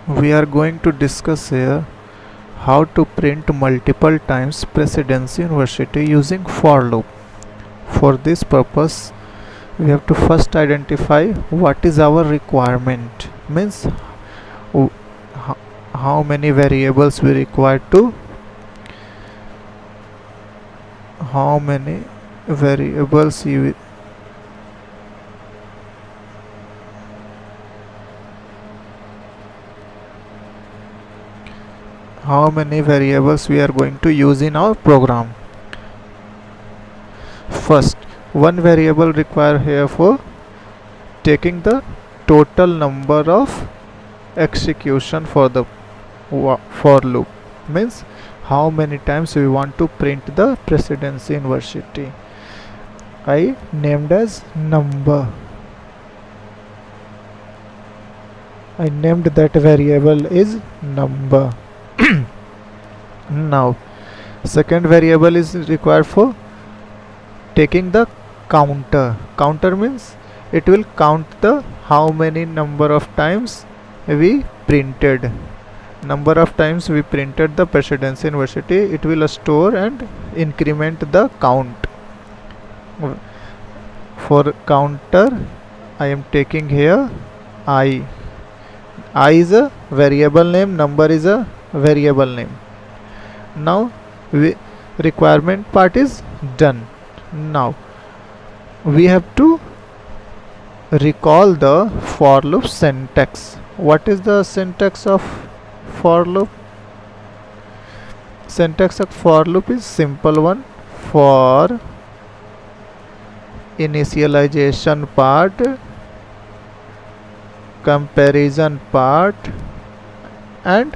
We are going to discuss here how to print multiple times precedency inversity using for loop. For this purpose, we have to first identify what is our requirement. Means w- how many variables we require to how many variables you how many variables we are going to use in our program. First, one variable require here for taking the total number of execution for the for loop, means how many times we want to print the precedency inversity. I named as number. I named that variable is number. Now second variable is required for taking the counter means it will count the how many number of times we printed the precedency inversity. It will store and increment the count. For counter I am taking here I is a variable name, number is a variable name. Now requirement part is done. Now we have to recall the for loop syntax. What is the syntax of for loop? Syntax of for loop is simple one. For initialization part, comparison part, and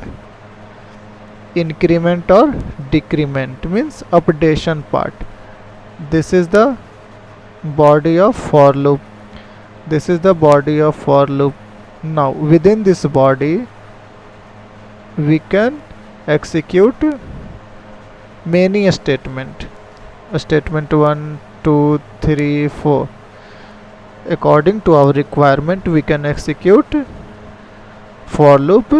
increment or decrement means updation part. This is the body of for loop. Now within this body we can execute many statement. Statement 1 2 3 4. According to our requirement we can execute for loop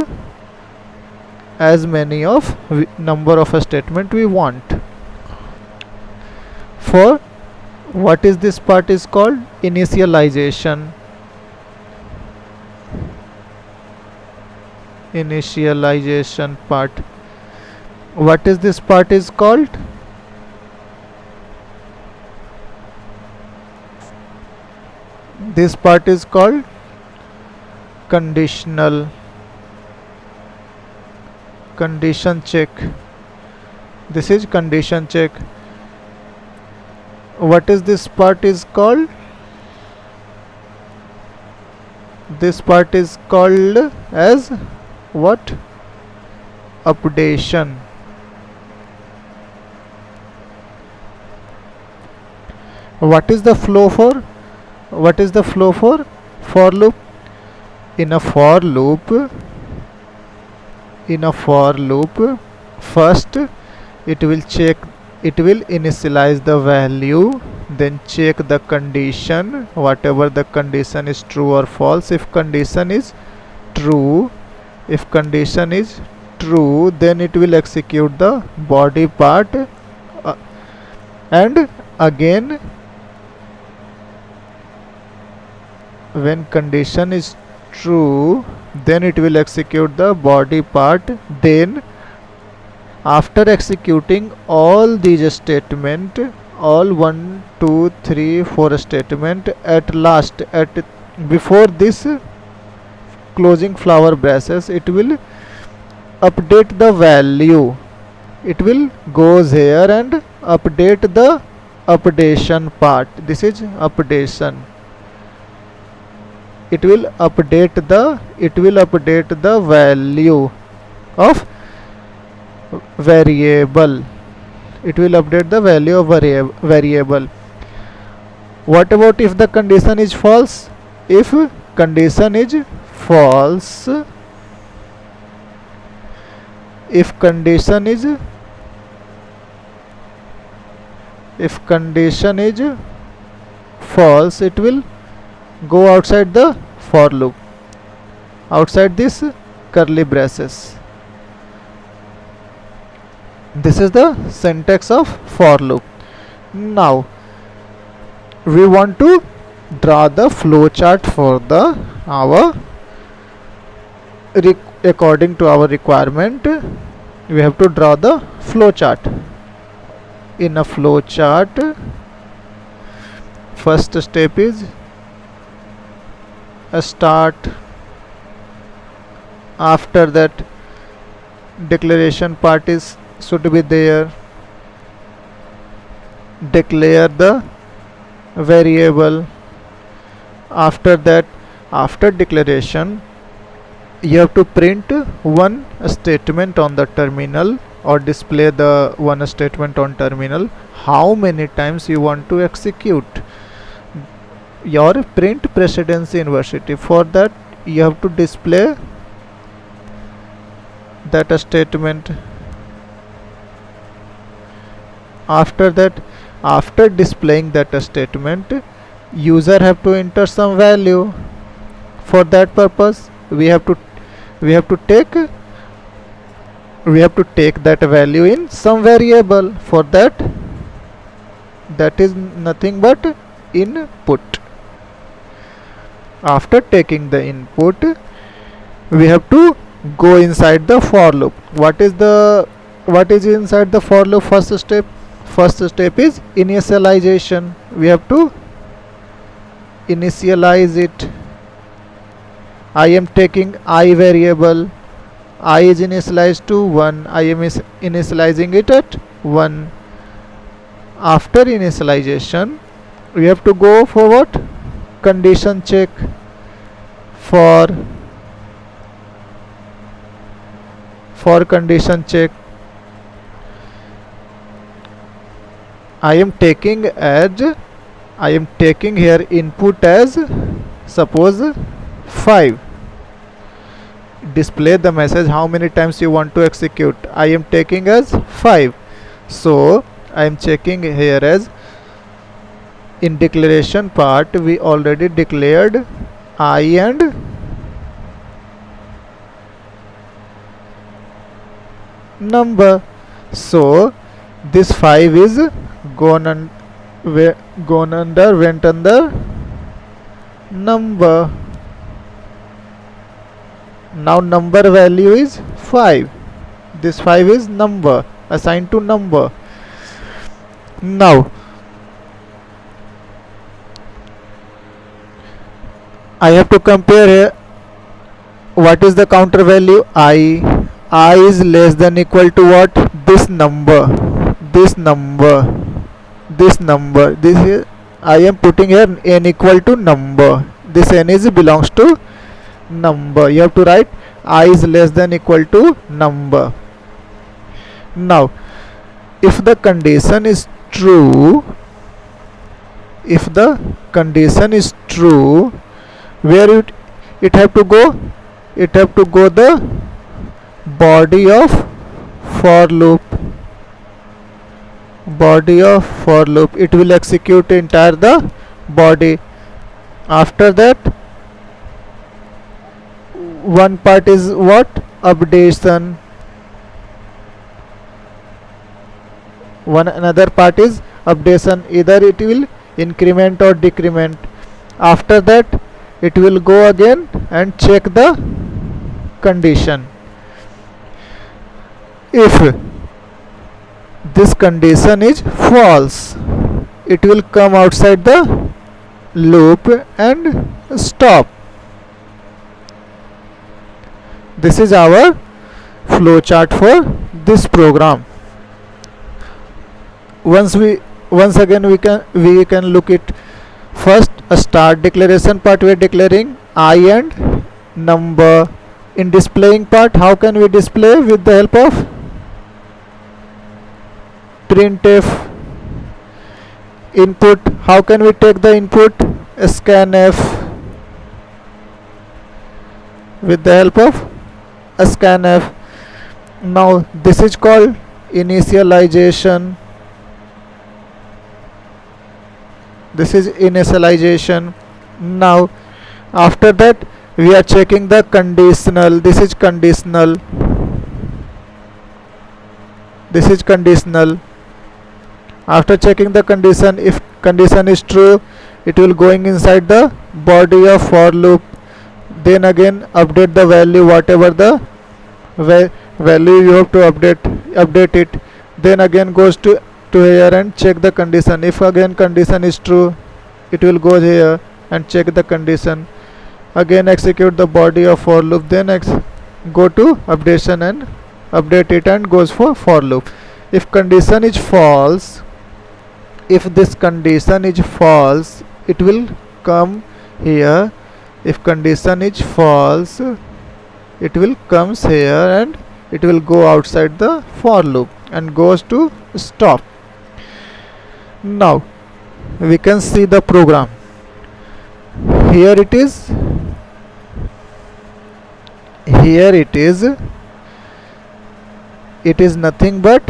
as many of number of a statement we want. For what is this part is called initialization. Part. What is this part is called? This part is called condition check. This is condition check. What is this part is called? This part is called as what? Updation. What is the flow for? For loop? In a for loop, first it will initialize the value, then check the condition, whatever the condition is true or false. If condition is true, then it will execute the body part, and again when condition is true, then it will execute the body part. Then after executing all these statement, all 1 2 3 4 statement, at last before this closing flower braces, it will update the value. It will goes here and update the updation part. This is updation. It will update the value of variable. What about if the condition is false? If condition is false, it will go outside the for loop. Outside this curly braces. This is the syntax of for loop. Now we want to draw the flow chart for the our according to our requirement. We have to draw the flow chart. In a flow chart, first step is a start. After that, declaration part is should be there. Declare the variable. After that, after declaration, you have to print one statement on the terminal or display the one statement on terminal. How many times you want to execute your print precedence inversity. For that you have to display that statement. After that, after displaying that statement, user have to enter some value. For that purpose we have to take that value in some variable. For that is nothing but input. After taking the input, we have to go inside the for loop. What is inside the for loop? First step is initialization. We have to initialize it. I am taking I variable. I is initialized to 1. I am initializing it at 1. After initialization, we have to go for what? Condition check. For condition check, I am taking here input as suppose 5. Display the message how many times you want to execute. I am taking as 5, so I am checking here as in declaration part we already declared I and number, so this 5 is went under number. Now number value is 5. This 5 is number, assigned to number. Now I have to compare here. What is the counter value? I is less than equal to what? This number. This is, I am putting here n equal to number. This n is belongs to number. You have to write I is less than equal to number. Now if the condition is true, where it have to go? It have to go the body of for loop. It will execute entire the body. After that, one part is what? Updation. Another part is updation. Either it will increment or decrement. After that it will go again and check the condition. If this condition is false, it will come outside the loop and stop. This is our flow chart for this program. Once again we can look it. First, a start declaration part, we are declaring I and number. In displaying part, how can we display? With the help of printf. Input, how can we take the input? Scanf. With the help of scanf. Now this is called initialization. Now after that we are checking the conditional. This is conditional. This is conditional. After checking the condition, if condition is true, it will going inside the body of for loop. Then again update the value, whatever the value you have to update it. Then again goes to here and check the condition. If again condition is true, it will go here and check the condition. Again execute the body of for loop. Then go to updation and update it and goes for loop. If condition is false, if this condition is false, it will come here. If condition is false, it will comes here and it will go outside the for loop and goes to stop. Now we can see the program. Here it is. Here it is. It is nothing but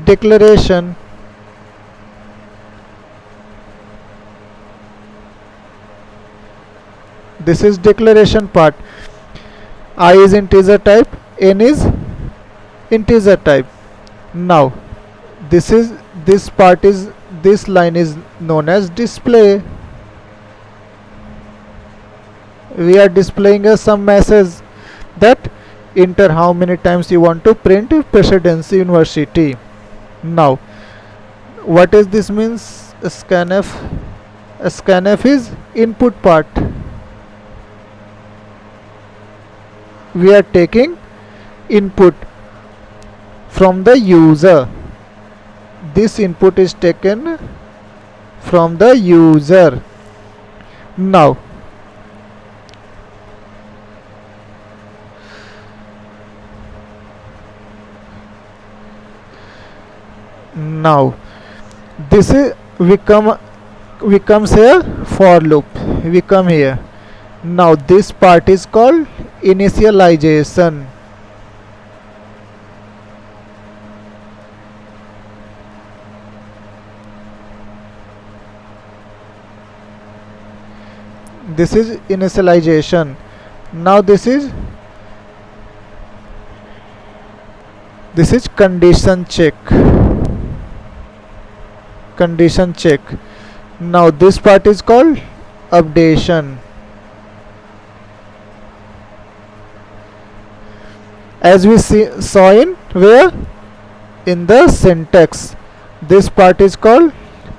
declaration. This is declaration part. I is integer type, n is integer type. Now this part is, this line is known as display. We are displaying some message that enter how many times you want to print Presidency University. Now what is this means? Scanf. Scanf is input part. We are taking input from the user. This input is taken from the user. Now this is we comes here for loop. We come here. Now this part is called initialization. This is initialization. Now this is condition check. Condition check. Now this part is called updation. As we saw in where? In the syntax. This part is called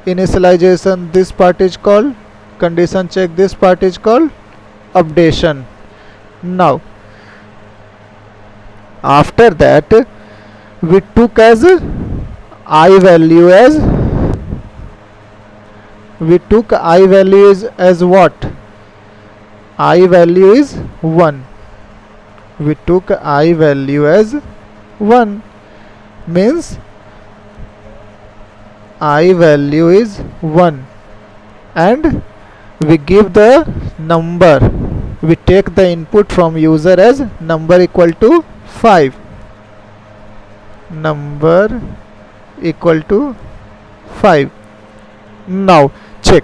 initialization. This part is called condition check. This part is called updation. Now after that we took as I value as as what? I value is 1. We took I value as 1, means I value is 1, and we give the number. We take the input from user as number equal to 5. Number equal to 5. Now check.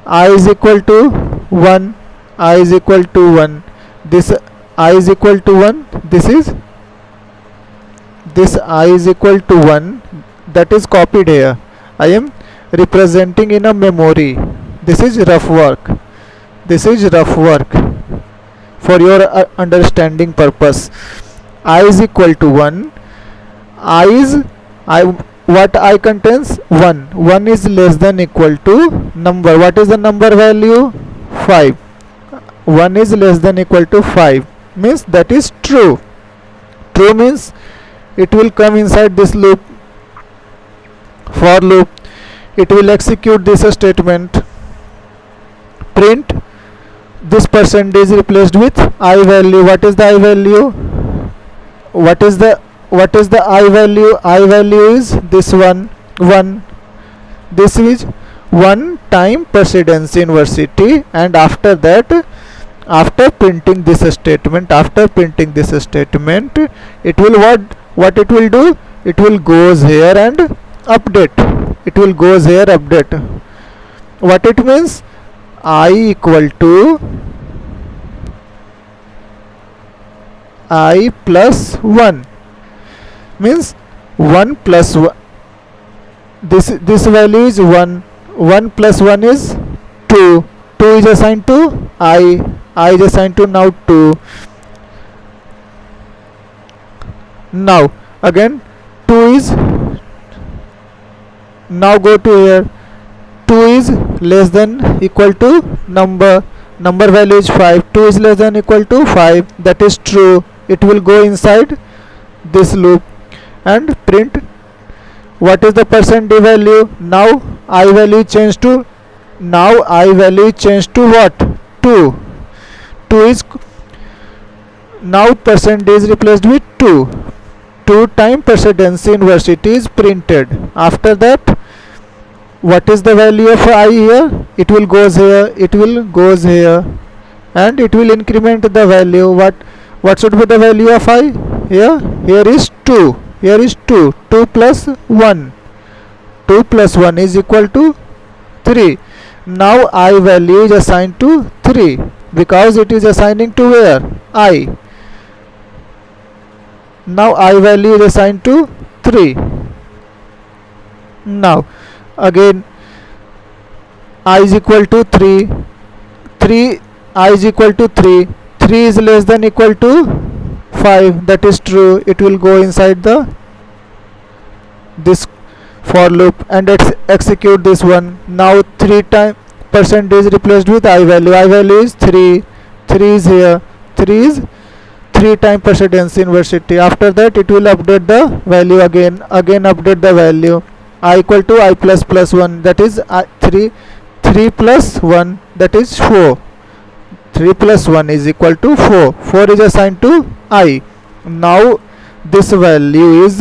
I is equal to 1. I is equal to 1. This I is equal to 1. This I is equal to 1. That is copied here. I am representing in a memory. This is rough work. This is rough work for your understanding purpose. I is equal to 1. What I contains 1. 1 is less than equal to number. What is the number value? 5. 1 is less than equal to 5, means that is true. True means it will come inside this loop, for loop. It will execute this statement, print this percentage replaced with I value. What is the I value? What is the I value? I value is this one. This is 1 time Presidency University, and after that, after printing this statement, it will what it will do? It will goes here and update. It will goes here update. What it means? I equal to I plus 1 means 1 plus 1. This value is 1. 1 plus 1 is 2. 2 is assigned to I is assigned to now 2. Now again 2 is, now go to here, 2 is less than equal to number value is 5. 2 is less than equal to 5, that is true. It will go inside this loop and print what is the percent d value. Now I value changed to, now I value changed to what, 2. 2 is, now percent d is replaced with 2. 2 time precedence inversity is printed. After that, what is the value of I here? It will goes here, it will goes here, and it will increment the value. What should be the value of I here? Here is 2. Here is 2. 2 plus 1. 2 plus 1 is equal to 3. Now I value is assigned to 3 because it is assigning to where? I. Now I value is assigned to 3. Now again I is equal to 3. 3 I is equal to 3. 3 is less than equal to 5, that is true. It will go inside the this for loop and execute this one. Now 3 time percent is replaced with I value. I value is 3. 3 is here. 3 is 3 time precedence inversity. After that it will update the value again update the value. I equal to I plus 1, that is 3. 3 plus 1, that is 4. 3 plus 1 is equal to 4. 4 is assigned to I. Now this value is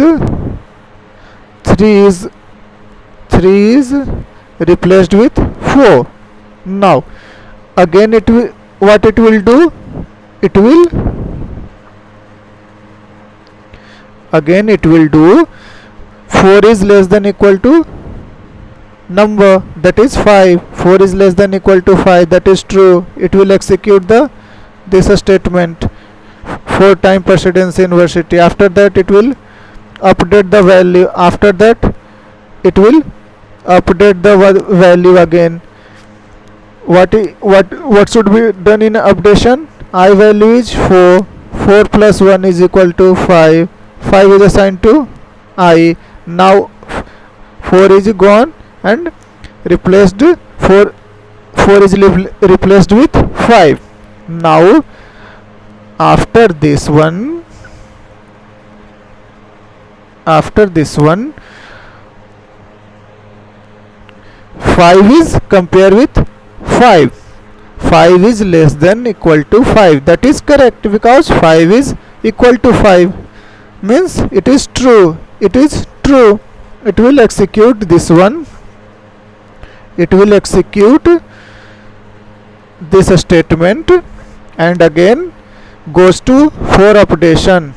3 is replaced with 4. Now again it will, what it will do, it will again it will do 4 is less than equal to number, that is 5. 4 is less than equal to 5, that is true. It will execute the this statement 4 time precedence inversity. After that it will update the value. After that it will update the value again. What should be done in updation? I value is 4. 4 plus 1 is equal to 5. 5 is assigned to I. Now 4 is gone and replaced 4 is replaced with 5. Now after this one 5 is compared with 5. 5 is less than equal to 5, that is correct because 5 is equal to 5, means it is true. It is true. It will execute this one. It will execute this statement and again goes to for updation.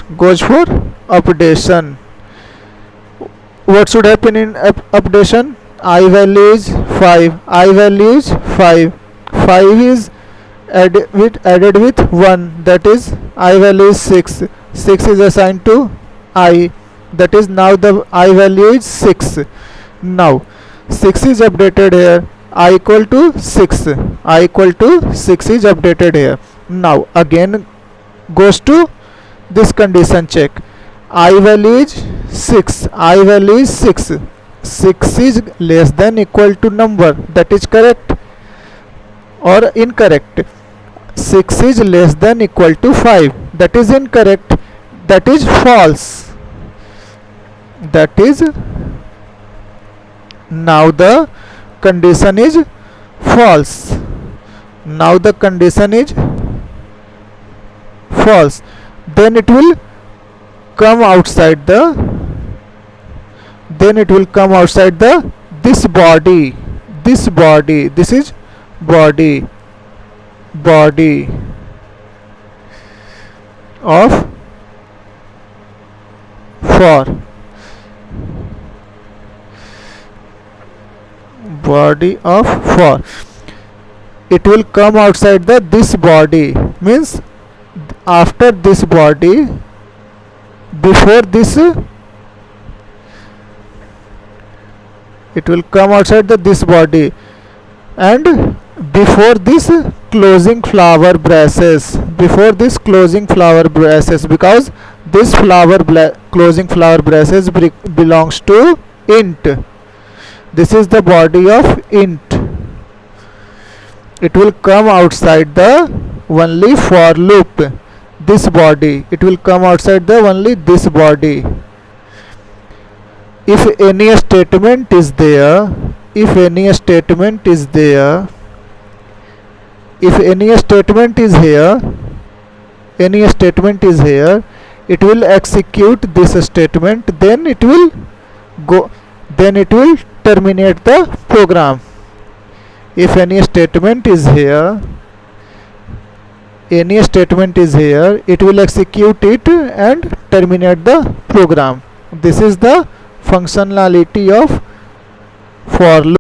What should happen in updation? I value is 5. I value is 5. 5 is added with 1, that is I value is 6. 6 is assigned to I, that is now the I value is 6. Now 6 is updated here. I equal to 6. I equal to 6 is updated here. Now again goes to this condition check. I value is 6. I value is 6. 6 is less than equal to number, that is correct or incorrect. 6 is less than equal to 5, that is incorrect, that is false. That is, now the condition is false. Now the condition is false. Then it will come outside the this body. This is body of for. Body of for. It will come outside the this body, means after this body, before this, it will come outside this body, and before this closing flower braces, before this closing flower braces, because this closing flower braces belongs to int. This is the body of int. It will come outside the only for loop, this body. It will come outside the only this body. If any statement is there, if any statement is there, if any statement is here, any statement is here, it will execute this statement, then it will go, then it will terminate the program. If any statement is here, any statement is here, it will execute it and terminate the program. This is the functionality of for loop.